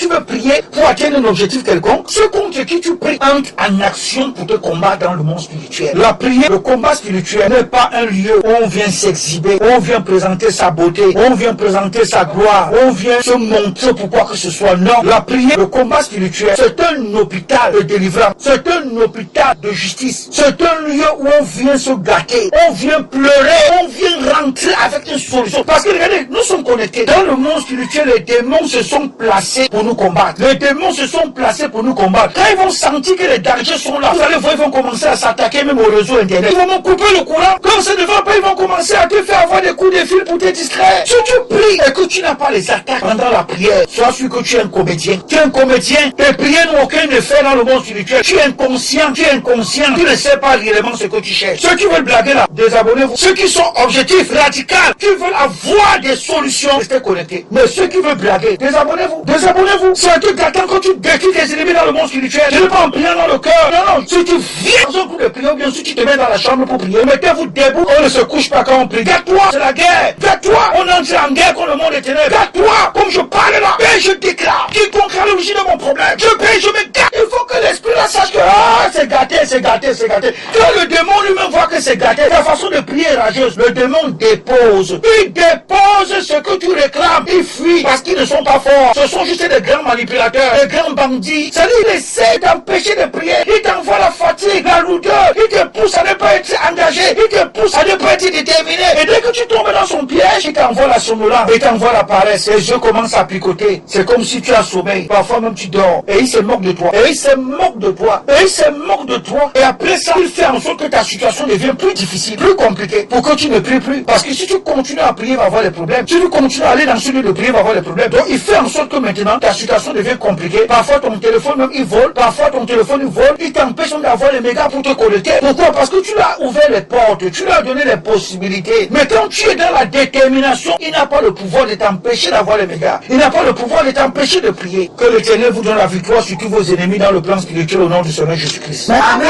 tu veux prier pour atteindre un objectif quelconque, ce contre qui tu pries entre en action pour te combattre dans le monde spirituel. La prière, le combat spirituel n'est pas un lieu où on vient s'exhiber, où on vient présenter sa beauté, où on vient présenter sa gloire, où on vient se montrer pour quoi que ce soit. Non, la prière, le combat spirituel, c'est un hôpital de délivrance, c'est un hôpital de justice, c'est un lieu où on vient se gâter, on vient pleurer, on vient rentrer avec une solution. Parce que regardez, nous sommes connectés. Dans le monde spirituel, les démons se sont placés pour nous combattre. Les démons se sont placés pour nous combattre. Quand ils vont sentir que les dangers sont là, vous allez voir, ils vont commencer à s'attaquer même au réseau internet. Ils vont me couper le courant. Comme ça ne va pas, ils vont commencer à te faire avoir des coups de fil pour te distraire. Si tu pries et que tu n'as pas les attaques pendant la prière, sois sûr que tu es un comédien. Tu es un comédien. Tes prières n'ont aucun effet dans le monde spirituel. Tu es inconscient. Tu es inconscient. Tu ne sais pas réellement ce que tu cherches. Ceux qui veulent blaguer là, désabonnez-vous. Ceux qui sont objectifs, radicaux, qui veulent avoir des solutions, restez connectés. Mais ceux qui veulent blaguer, désabonnez-vous. Désabonnez-vous. C'est un truc d'attendre que tu détruis tes ennemis dans le monde spirituel. Je ne veux pas en prier dans le cœur. Non, non. Si tu viens dans un coup de prière, bien sûr tu te mets dans la chambre pour prier. Mettez-vous debout. On ne se couche pas quand on prie. Garde-toi, c'est la guerre. Garde-toi, on entre en guerre contre le monde des ténèbres. Garde-toi, comme je parle là. Et je déclare, quiconque a l'origine de mon problème, je prie, je me garde. Il faut que l'esprit là sache que c'est gâté, c'est gâté, c'est gâté. Quand le démon lui-même voit que c'est gâté, ta façon de prier est rageuse. Le démon dépose. Il dépose ce que tu réclames. Il fuit parce qu'ils ne sont pas forts. Ce sont juste des grands manipulateurs, des grands bandits. C'est-à-dire, il essaie d'empêcher de prier. Il t'envoie la fatigue, la lourdeur. Il te pousse à ne pas être engagé. Il te pousse à ne pas être déterminé. Et dès que tu tombes dans son piège, il t'envoie la somnolence. Il t'envoie la paresse. Les yeux commencent à picoter. C'est comme si tu as sommeil. Parfois même tu dors. Et il se moque de toi. Et il se moque de toi. Et il se moque de toi. Et après ça, il fait en sorte que ta situation devient plus difficile, plus compliquée. Pour que tu ne pries plus. Parce que si tu continues à prier, il va avoir des problèmes. Si tu continues à aller dans ce lieu de prier, il va avoir des problèmes. Donc il fait en sorte que maintenant, ta situation devient compliquée. Parfois ton téléphone même il vole. Parfois ton téléphone il vole. Il t'empêche d'avoir les mégas pour te connecter. Pourquoi? Parce que tu lui as ouvert les portes. Tu lui as donné les possibilités. Mais quand tu es dans la détermination, il n'a pas le pouvoir de t'empêcher d'avoir les mégas. Il n'a pas le pouvoir de t'empêcher de prier. Que l'Éternel vous donne la victoire sur tous vos ennemis dans le plan spirituel au nom du Seigneur Jésus-Christ. Amen.